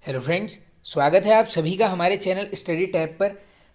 Hello friends, स्वागत है आप सभी का हमारे चैनल स्टडी टैब पर।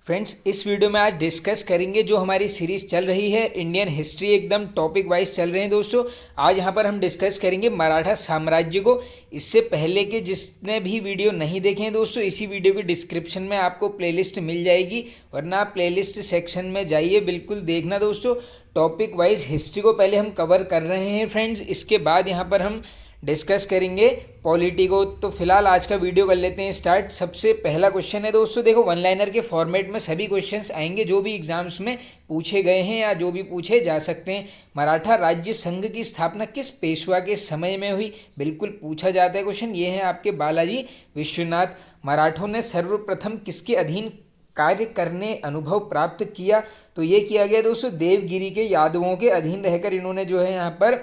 फ्रेंड्स, इस वीडियो में आज डिस्कस करेंगे जो हमारी सीरीज़ चल रही है इंडियन हिस्ट्री, एकदम टॉपिक वाइज चल रहे हैं दोस्तों। आज यहाँ पर हम डिस्कस करेंगे मराठा साम्राज्य को। इससे पहले के जिसने भी वीडियो नहीं देखे हैं दोस्तों, इसी वीडियो के डिस्क्रिप्शन में आपको प्लेलिस्ट मिल जाएगी, वरना आप प्लेलिस्ट सेक्शन में जाइए, बिल्कुल देखना दोस्तों। टॉपिक वाइज हिस्ट्री को पहले हम कवर कर रहे हैं फ्रेंड्स, इसके बाद यहाँ पर हम डिस्कस करेंगे पॉलिटी को। तो फिलहाल आज का वीडियो कर लेते हैं स्टार्ट। सबसे पहला क्वेश्चन है दोस्तों, देखो वन लाइनर के फॉर्मेट में सभी क्वेश्चंस आएंगे जो भी एग्जाम्स में पूछे गए हैं या जो भी पूछे जा सकते हैं। मराठा राज्य संघ की स्थापना किस पेशवा के समय में हुई? बिल्कुल पूछा जाता है क्वेश्चन। ये है आपके बालाजी विश्वनाथ। मराठों ने सर्वप्रथम किसके अधीन कार्य करने अनुभव प्राप्त किया? तो ये किया गया दोस्तों देवगिरी के यादवों के अधीन रहकर इन्होंने जो है यहाँ पर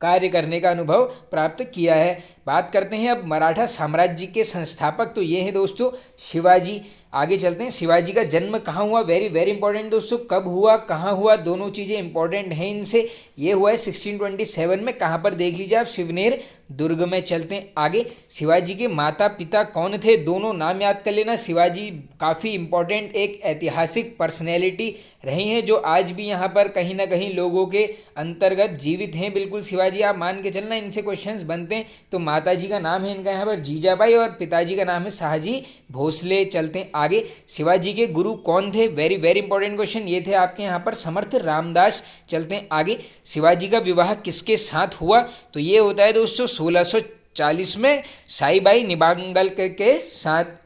कार्य करने का अनुभव प्राप्त किया है। बात करते हैं अब मराठा साम्राज्य के संस्थापक, तो ये हैं दोस्तों शिवाजी। आगे चलते हैं, शिवाजी का जन्म कहाँ हुआ? वेरी वेरी इंपॉर्टेंट दोस्तों, कब हुआ, कहाँ हुआ, दोनों चीज़ें इंपॉर्टेंट हैं इनसे। ये हुआ है 1627 में। कहाँ पर देख लीजिए आप, शिवनेर दुर्ग में। चलते हैं आगे, शिवाजी के माता पिता कौन थे? दोनों नाम याद कर लेना। शिवाजी काफ़ी इंपॉर्टेंट एक ऐतिहासिक पर्सनैलिटी रही हैं जो आज भी यहाँ पर कहीं ना कहीं लोगों के अंतर्गत जीवित हैं। बिल्कुल शिवाजी आप मान के चलना, इनसे क्वेश्चंस बनते हैं। तो माताजी का नाम है इनका यहाँ पर जीजाबाई और पिताजी का नाम है शाहजी भोसले। चलते हैं आगे, शिवाजी के गुरु कौन थे? वेरी वेरी इंपॉर्टेंट क्वेश्चन, ये थे आपके यहाँ पर समर्थ रामदास। चलते हैं आगे, शिवाजी का विवाह किसके साथ हुआ? तो ये होता है दोस्तों 1640 में साईबाई निबांगलकर के साथ।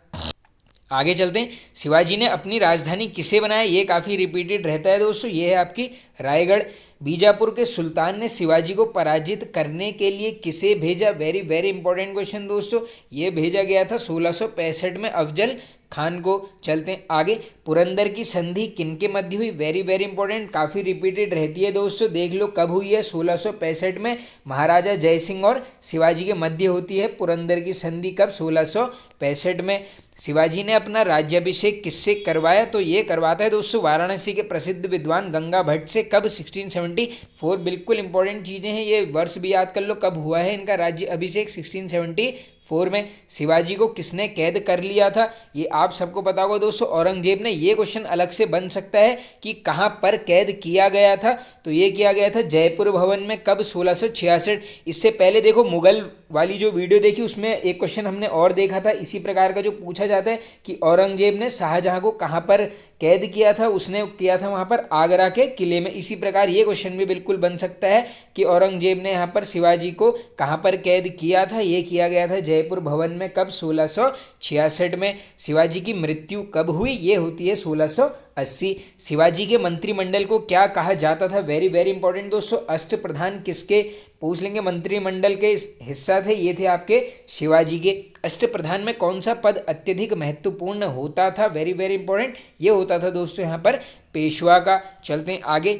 आगे चलते हैं, शिवाजी ने अपनी राजधानी किसे बनाया? ये काफ़ी रिपीटेड रहता है दोस्तों, ये है आपकी रायगढ़। बीजापुर के सुल्तान ने शिवाजी को पराजित करने के लिए किसे भेजा? वेरी वेरी इंपॉर्टेंट क्वेश्चन दोस्तों, ये भेजा गया था 1665 में अफजल खान को। चलते हैं आगे, पुरंदर की संधि किनके मध्य हुई? वेरी वेरी इंपॉर्टेंट, काफ़ी रिपीटेड रहती है दोस्तों, देख लो कब हुई है। 1665 में महाराजा जयसिंह और शिवाजी के मध्य होती है पुरंदर की संधि। कब? 1665 में। शिवाजी ने अपना राज्याभिषेक किससे करवाया? तो ये करवाता है दोस्तों वाराणसी के प्रसिद्ध विद्वान गंगा भट्ट से। कब? 1674। बिल्कुल इंपॉर्टेंट चीज़ें हैं, ये वर्ष भी याद कर लो कब हुआ है इनका राज्य अभिषेक, 1674 में। शिवाजी को किसने कैद कर लिया था? ये आप सबको पता होगा दोस्तों, औरंगजेब ने। ये क्वेश्चन अलग से बन सकता है कि कहाँ पर कैद किया गया था? तो ये किया गया था जयपुर भवन में। कब? 1666। इससे पहले देखो मुगल वाली जो वीडियो देखी उसमें एक क्वेश्चन हमने और देखा था इसी प्रकार का जो पूछा जाता है कि औरंगजेब ने शाहजहां को कहाँ पर कैद किया था? उसने किया था वहाँ पर आगरा के किले में। इसी प्रकार ये क्वेश्चन भी बिल्कुल बन सकता है कि औरंगजेब ने यहाँ पर शिवाजी को कहाँ पर कैद किया था? ये किया गया था जयपुर भवन में। कब? 1666 में। शिवाजी की मृत्यु कब हुई? ये होती है 1680। शिवाजी के मंत्रिमंडल को क्या कहा जाता था? वेरी वेरी इंपॉर्टेंट दोस्तों, अष्टप्रधान किसके पूछ लेंगे मंत्रिमंडल के हिस्सा थे? ये थे आपके शिवाजी के। अष्टप्रधान में कौन सा पद अत्यधिक महत्वपूर्ण होता था? वेरी वेरी इंपॉर्टेंट, ये होता था दोस्तों यहाँ पर पेशवा का। चलते हैं आगे,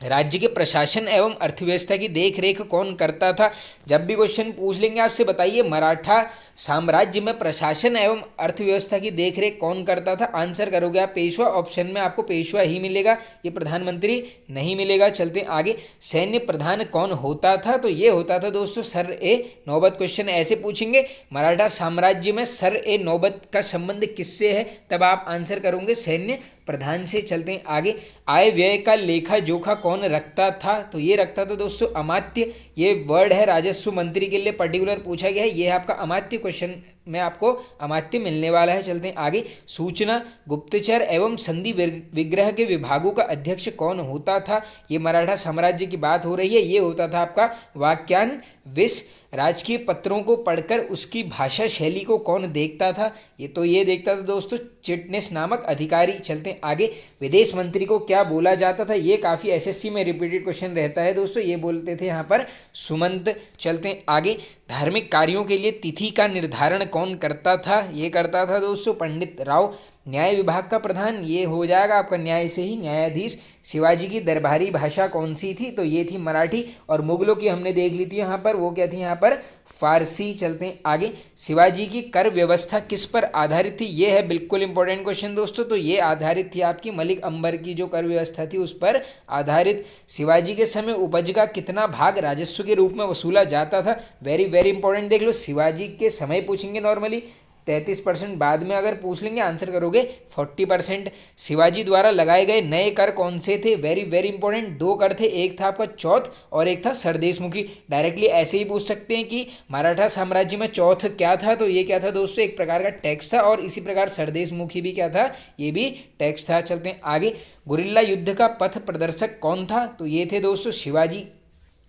राज्य के प्रशासन एवं अर्थव्यवस्था की देखरेख कौन करता था? जब भी क्वेश्चन पूछ लेंगे आपसे बताइए मराठा साम्राज्य में प्रशासन एवं अर्थव्यवस्था की देखरेख कौन करता था? आंसर करोगे आप पेशवा, ऑप्शन में आपको पेशवा ही मिलेगा, ये प्रधानमंत्री नहीं मिलेगा। चलते हैं आगे, सैन्य प्रधान कौन होता था? तो ये होता था दोस्तों सर ए नौबत। क्वेश्चन ऐसे पूछेंगे मराठा साम्राज्य में सर ए नौबत का संबंध किससे है? तब आप आंसर करोगे सैन्य प्रधान से। चलते हैं आगे, आय व्यय का लेखा जोखा कौन रखता था? तो ये रखता था दोस्तों अमात्य। ये वर्ड है राजस्व मंत्री के लिए पर्टिकुलर पूछा गया है, ये है आपका अमात्य। क्वेश्चन में आपको अमात्य मिलने वाला है। चलते हैं आगे, सूचना गुप्तचर एवं संधि विग्रह के विभागों का अध्यक्ष कौन होता था? ये मराठा साम्राज्य की बात हो रही है, ये होता था आपका वाक्यान विश। राजकीय पत्रों को पढ़कर उसकी भाषा शैली को कौन देखता था? ये देखता था दोस्तों चिटनेस नामक अधिकारी। चलते हैं आगे, विदेश मंत्री को क्या बोला जाता था? ये काफ़ी एसएससी में रिपीटेड क्वेश्चन रहता है दोस्तों, ये बोलते थे यहाँ पर सुमंत। चलते हैं आगे, धार्मिक कार्यों के लिए तिथि का निर्धारण कौन करता था? ये करता था दोस्तों पंडित राव न्याय विभाग का प्रधान ये हो जाएगा आपका न्याय से ही न्यायाधीश। शिवाजी की दरबारी भाषा कौन सी थी, तो ये थी मराठी। और मुगलों की हमने देख ली थी यहाँ पर, वो क्या थी यहाँ पर, फारसी। चलते हैं आगे। शिवाजी की कर व्यवस्था किस पर आधारित थी, ये है बिल्कुल इंपॉर्टेंट क्वेश्चन दोस्तों। तो ये आधारित थी आपकी मलिक अंबर की जो कर व्यवस्था थी उस पर आधारित। शिवाजी के समय उपज का कितना भाग राजस्व के रूप में वसूला जाता था, वेरी वेरी इंपॉर्टेंट। देख लो, शिवाजी के समय पूछेंगे नॉर्मली 33%, बाद में अगर पूछ लेंगे आंसर करोगे 40%। शिवाजी द्वारा लगाए गए नए कर कौन से थे, वेरी वेरी इंपॉर्टेंट। 2 कर थे, एक था आपका चौथ और एक था सरदेशमुखी। डायरेक्टली ऐसे ही पूछ सकते हैं कि मराठा साम्राज्य में चौथ क्या था, तो ये क्या था दोस्तों, एक प्रकार का टैक्स था। और इसी प्रकार सरदेशमुखी भी क्या था, ये भी टैक्स था। चलते हैं आगे। गुरिल्ला युद्ध का पथ प्रदर्शक कौन था, तो ये थे दोस्तों शिवाजी।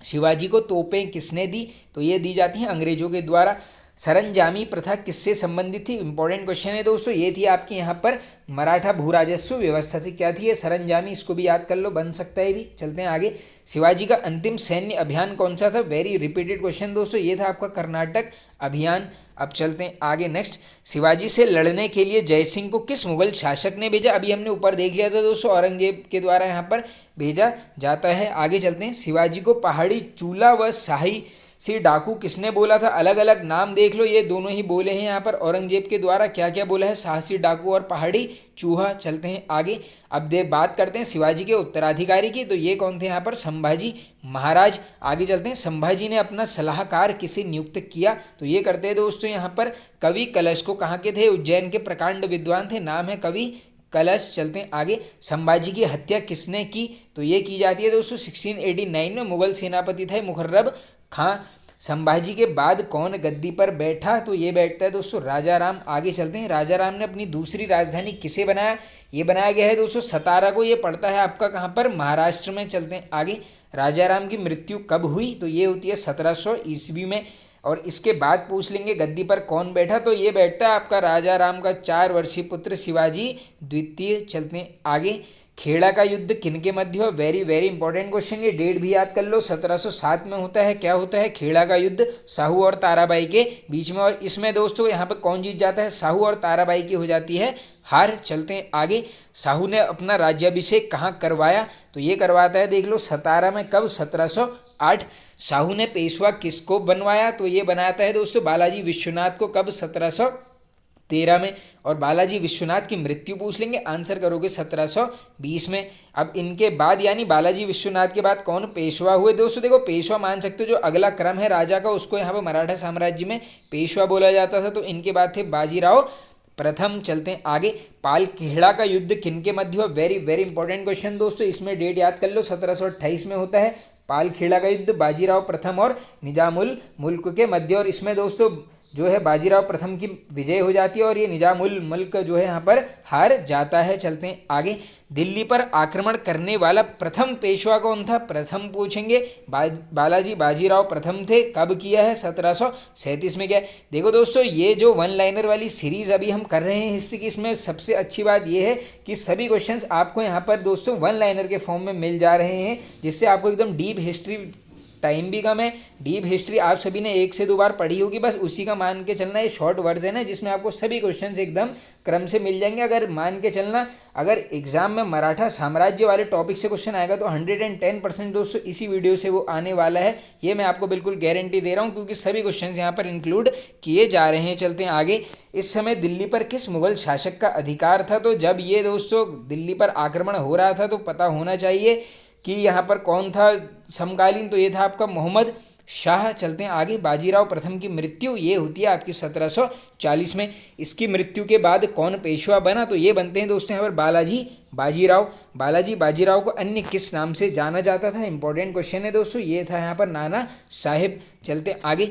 शिवाजी को तोपें किसने दी, तो ये दी जाती हैं अंग्रेजों के द्वारा। सरंजामी प्रथा किससे संबंधित थी, इंपॉर्टेंट क्वेश्चन है दोस्तों। ये थी आपकी यहाँ पर मराठा भू राजस्व व्यवस्था से क्या थी ये सरंजामी, इसको भी याद कर लो, बन सकता है भी। चलते हैं आगे। शिवाजी का अंतिम सैन्य अभियान कौन सा था, वेरी रिपीटेड क्वेश्चन दोस्तों, ये था आपका कर्नाटक अभियान। अब चलते हैं आगे नेक्स्ट। शिवाजी से लड़ने के लिए जयसिंह को किस मुगल शासक ने भेजा, अभी हमने ऊपर देख लिया था दोस्तों, औरंगजेब के द्वारा यहाँ पर भेजा जाता है। आगे चलते हैं। शिवाजी को पहाड़ी चूल्हा व शाही सी डाकू किसने बोला था, अलग अलग नाम देख लो, ये दोनों ही बोले हैं यहाँ पर औरंगजेब के द्वारा। क्या क्या बोला है, साहसी डाकू और पहाड़ी चूहा। चलते हैं आगे। अब बात करते हैं शिवाजी के उत्तराधिकारी की, तो ये कौन थे यहाँ पर, संभाजी महाराज। आगे चलते हैं। संभाजी ने अपना सलाहकार किसे नियुक्त किया, तो ये करते हैं दोस्तों यहाँ पर कवि कलश को। कहाँ के थे, उज्जैन के प्रकांड विद्वान थे, नाम है कवि कलश। चलते हैं आगे। संभाजी की हत्या किसने की, तो ये की जाती है दोस्तों 1689 में, मुगल सेनापति थे मुखर्रब खां। संभाजी के बाद कौन गद्दी पर बैठा, तो ये बैठता है दोस्तों राजा राम। आगे चलते हैं। राजा राम ने अपनी दूसरी राजधानी किसे बनाया, ये बनाया गया है दोस्तों सतारा को, ये पड़ता है आपका कहाँ पर, महाराष्ट्र में। चलते हैं आगे। राजा राम की मृत्यु कब हुई, तो ये होती है 1700 ईस्वी में। और इसके बाद पूछ लेंगे गद्दी पर कौन बैठा, तो ये बैठता है आपका राजा राम का 4 वर्षीय पुत्र शिवाजी द्वितीय। चलते हैं आगे। खेड़ा का युद्ध किनके मध्य हुआ, वेरी वेरी इंपॉर्टेंट क्वेश्चन, ये डेट भी याद कर लो, 1707 में होता है। क्या होता है, खेड़ा का युद्ध साहू और ताराबाई के बीच में। और इसमें दोस्तों यहाँ पर कौन जीत जाता है, साहू और ताराबाई की हो जाती है हार। चलते हैं आगे। साहू ने अपना राज्याभिषेक कहाँ करवाया, तो ये करवाता है देख लो सतारा में, कब, 1708। साहू ने पेशवा किसको बनवाया, तो ये बनाता है दोस्तों बालाजी विश्वनाथ को, कब, 1713 में। और बालाजी विश्वनाथ की मृत्यु पूछ लेंगे, आंसर करोगे 1720 में। अब इनके बाद यानी बालाजी विश्वनाथ के बाद कौन पेशवा हुए दोस्तों, देखो पेशवा मान सकते हो, जो अगला क्रम है राजा का उसको यहाँ पर मराठा साम्राज्य में पेशवा बोला जाता था। तो इनके बाद थे बाजीराव प्रथम। चलते हैं आगे। पाल खेड़ा का युद्ध किनके मध्य हुआ, वेरी वेरी इंपॉर्टेंट क्वेश्चन दोस्तों, इसमें डेट याद कर लो, 1728 में होता है पाल खेड़ा का युद्ध बाजीराव प्रथम और निजामुल मुल्क के मध्य। और इसमें दोस्तों जो है बाजीराव प्रथम की विजय हो जाती है और ये निजामुल मुल्क जो है यहाँ पर हार जाता है। चलते हैं आगे। दिल्ली पर आक्रमण करने वाला प्रथम पेशवा कौन था, प्रथम पूछेंगे, बालाजी बाजीराव प्रथम थे। कब किया है, 1737 में। क्या देखो दोस्तों, ये जो वन लाइनर वाली सीरीज अभी हम कर रहे हैं हिस्ट्री की, इसमें सबसे अच्छी बात ये है कि सभी क्वेश्चंस आपको यहाँ पर दोस्तों वन लाइनर के फॉर्म में मिल जा रहे हैं, जिससे आपको एकदम डीप हिस्ट्री, टाइम भी कम है, डीप हिस्ट्री आप सभी ने 1 से 2 बार पढ़ी होगी, बस उसी का मान के चलना। ये शॉर्ट वर्जन है जिसमें आपको सभी क्वेश्चंस एकदम क्रम से मिल जाएंगे। अगर मान के चलना, अगर एग्जाम में मराठा साम्राज्य वाले टॉपिक से क्वेश्चन आएगा तो 110% दोस्तों इसी वीडियो से वो आने वाला है, ये मैं आपको बिल्कुल गारंटी दे रहा हूँ, क्योंकि सभी क्वेश्चन यहाँ पर इंक्लूड किए जा रहे हैं। चलते हैं आगे। इस समय दिल्ली पर किस मुगल शासक का अधिकार था, तो जब ये दोस्तों दिल्ली पर आक्रमण हो रहा था तो पता होना चाहिए कि यहाँ पर कौन था समकालीन, तो ये था आपका मोहम्मद शाह। चलते हैं आगे। बाजीराव प्रथम की मृत्यु ये होती है आपकी 1740 में। इसकी मृत्यु के बाद कौन पेशवा बना, तो ये बनते हैं दोस्तों यहाँ पर बालाजी बाजीराव। बालाजी बाजीराव को अन्य किस नाम से जाना जाता था, इंपॉर्टेंट क्वेश्चन है दोस्तों, ये था यहाँ पर नाना साहिब। चलते आगे।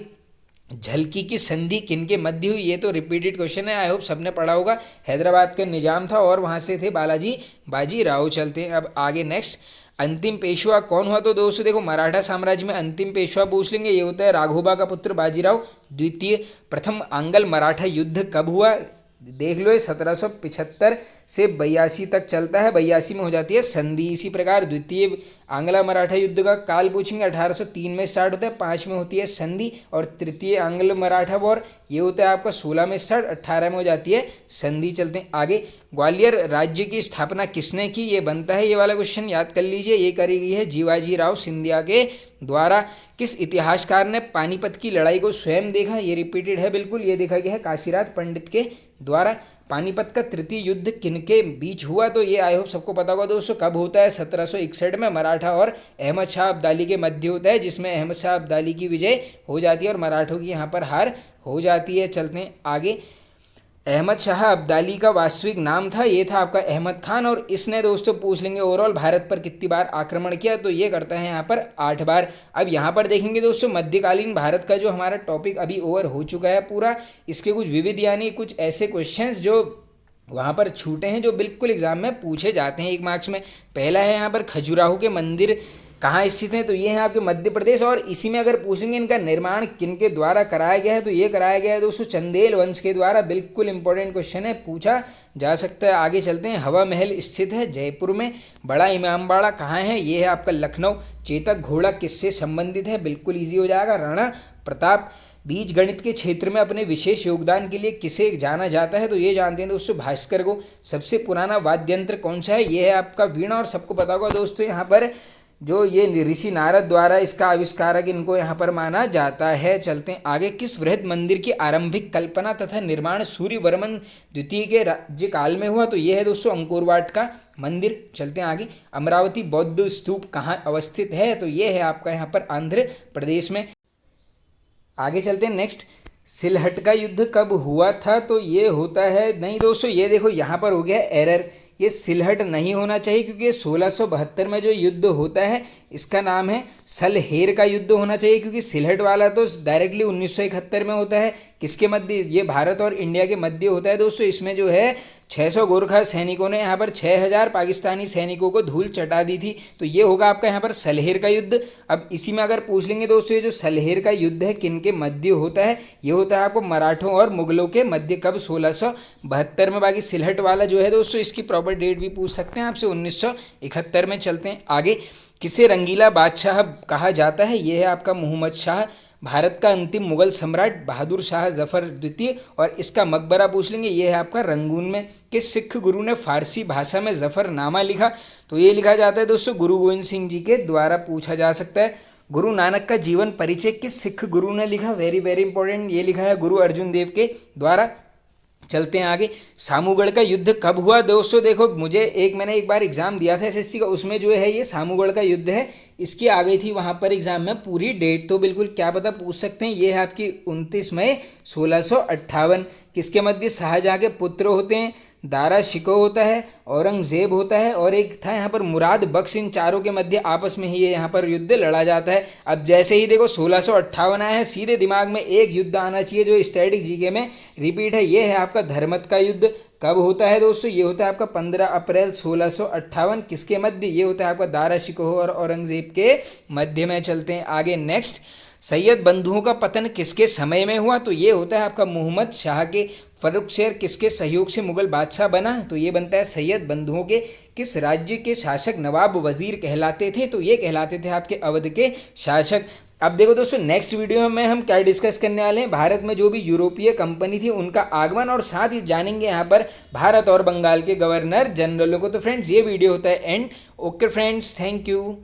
झलकी की संधि किनके मध्य हुई, ये तो रिपीटेड क्वेश्चन है, आई होप सबने पढ़ा होगा। हैदराबाद का निजाम था और वहाँ से थे बालाजी बाजीराव। चलते हैं अब आगे नेक्स्ट। अंतिम पेशवा कौन हुआ, तो दोस्तों देखो मराठा साम्राज्य में अंतिम पेशवा पूछ लेंगे, ये होता है राघोबा का पुत्र बाजीराव द्वितीय। प्रथम आंग्ल मराठा युद्ध कब हुआ, देख लो, ये 1775 से 82 तक चलता है, 82 में हो जाती है संधि। इसी प्रकार द्वितीय आंग्ल मराठा युद्ध का काल पूछेंगे, 1803 में स्टार्ट होता है, 5 में होती है संधि। और तृतीय आंग्ल मराठा वॉर ये होता है आपका 16 में स्टार्ट, 18 में हो जाती है संधि। चलते हैं आगे। ग्वालियर राज्य की स्थापना किसने की, ये बनता है ये वाला क्वेश्चन, याद कर लीजिए। ये करी गई है जीवाजी राव सिंधिया के द्वारा। किस इतिहासकार ने पानीपत की लड़ाई को स्वयं देखा, ये रिपीटेड है बिल्कुल, ये देखा गया है काशीराज पंडित के द्वारा। पानीपत का तृतीय युद्ध किनके बीच हुआ, तो ये आई होप सबको पता होगा दोस्तों। कब होता है, 1761 में मराठा और अहमद शाह अब्दाली के मध्य होता है, जिसमें अहमद शाह अब्दाली की विजय हो जाती है और मराठों की यहाँ पर हार हो जाती है। चलते हैं आगे। अहमद शाह अब्दाली का वास्तविक नाम था, ये था आपका अहमद खान, और इसने दोस्तों पूछ लेंगे ओवरऑल भारत पर कितनी बार आक्रमण किया, तो ये करता है यहाँ पर 8 बार। अब यहाँ पर देखेंगे दोस्तों मध्यकालीन भारत का जो हमारा टॉपिक अभी ओवर हो चुका है पूरा, इसके कुछ विविध यानी कुछ ऐसे क्वेश्चंस जो वहाँ पर छूटे हैं जो बिल्कुल एग्जाम में पूछे जाते हैं 1 मार्क्स में। पहला है यहाँ पर खजुराहो के मंदिर कहाँ स्थित हैं, तो ये है आपके मध्य प्रदेश, और इसी में अगर पूछेंगे इनका निर्माण किनके द्वारा कराया गया है, तो ये कराया गया है दोस्तों चंदेल वंश के द्वारा। बिल्कुल इंपॉर्टेंट क्वेश्चन है, पूछा जा सकता है। आगे चलते हैं। हवा महल स्थित है जयपुर में। बड़ा इमामबाड़ा कहाँ है, ये है आपका लखनऊ। चेतक घोड़ा किससे संबंधित है, बिल्कुल ईजी हो जाएगा, राणा प्रताप। बीज गणित के क्षेत्र में अपने विशेष योगदान के लिए किसे जाना जाता है, तो ये जानते हैं दोस्तों भास्कर को। सबसे पुराना वाद्य यंत्र कौन सा है, ये है आपका वीणा, और सबको पता होगा दोस्तों यहाँ पर जो ये ऋषि नारद द्वारा इसका आविष्कारक इनको यहाँ पर माना जाता है। चलते हैं आगे। किस वृहद मंदिर की आरंभिक कल्पना तथा निर्माण सूर्यवर्मन द्वितीय के राज्यकाल में हुआ, तो ये है दोस्तों अंकोरवाट का मंदिर। चलते हैं आगे। अमरावती बौद्ध स्तूप कहाँ अवस्थित है, तो ये है आपका यहाँ पर आंध्र प्रदेश में। आगे चलते हैं नेक्स्ट। सिलहट का युद्ध कब हुआ था, तो ये होता है, नहीं दोस्तों ये देखो यहाँ पर हो गया एरर, ये सिलहट नहीं होना चाहिए, क्योंकि ये 1672 में जो युद्ध होता है इसका नाम है सलहेर का युद्ध होना चाहिए, क्योंकि सिलहट वाला तो डायरेक्टली 1971 में होता है। किसके मध्य, ये भारत और इंडिया के मध्य होता है दोस्तों। इसमें जो है 600 गोरखा सैनिकों ने यहाँ पर 6000 पाकिस्तानी सैनिकों को धूल चटा दी थी, तो ये होगा आपका यहाँ पर सलहेर का युद्ध। अब इसी में अगर पूछ लेंगे दोस्तों ये जो सलहेर का युद्ध है किनके मध्य होता है, ये होता है आपको मराठों और मुगलों के मध्य। कब, 1672 में। बाकी सिलहट वाला जो है दोस्तों इसकी प्रॉपर डेट भी पूछ सकते हैं आपसे, 1971 में। चलते हैं आगे। किसे रंगीला बादशाह कहा जाता है, ये है आपका मोहम्मद शाह। भारत का अंतिम मुगल सम्राट बहादुर शाह जफर द्वितीय, और इसका मकबरा पूछ लेंगे, ये है आपका रंगून में। किस सिख गुरु ने फारसी भाषा में जफरनामा लिखा, तो ये लिखा जाता है दोस्तों गुरु गोविंद सिंह जी के द्वारा, पूछा जा सकता है। गुरु नानक का जीवन परिचय किस सिख गुरु ने लिखा, वेरी वेरी इंपॉर्टेंट, ये लिखा है गुरु अर्जुन देव के द्वारा। चलते हैं आगे। सामूगढ़ का युद्ध कब हुआ, दोस्तों देखो मैंने एक बार एग्जाम दिया था एसएससी का, उसमें जो है ये सामूगढ़ का युद्ध है, इसकी आ गई थी वहाँ पर एग्जाम में पूरी डेट, तो बिल्कुल क्या पता पूछ सकते हैं। ये है आपकी 29 मई 1658। किसके मध्य, शाहजहाँ के पुत्र होते हैं, दारा शिकोह होता है, औरंगजेब होता है, और एक था यहाँ पर मुराद बख्श। इन चारों के मध्य आपस में ही ये यहाँ पर युद्ध लड़ा जाता है। अब जैसे ही देखो 1658 आया है, सीधे दिमाग में एक युद्ध आना चाहिए जो स्टैटिक जीके में रिपीट है, ये है आपका धर्मत का युद्ध। कब होता है दोस्तों, ये होता है आपका 15 अप्रैल 1658। किसके मध्य, ये होता है आपका दारा शिकोह और औरंगजेब के मध्य में। चलते हैं आगे नेक्स्ट। सैयद बंधुओं का पतन किसके समय में हुआ, तो ये होता है आपका मोहम्मद शाह के। फर्रुखशेर किसके सहयोग से मुगल बादशाह बना, तो ये बनता है सैयद बंधुओं के। किस राज्य के शासक नवाब वजीर कहलाते थे, तो ये कहलाते थे आपके अवध के शासक। अब देखो दोस्तों नेक्स्ट वीडियो में हम क्या डिस्कस करने वाले हैं, भारत में जो भी यूरोपीय कंपनी थी उनका आगमन, और साथ ही जानेंगे यहाँ पर भारत और बंगाल के गवर्नर जनरलों को। तो फ्रेंड्स ये वीडियो होता है and. Okay friends, thank you.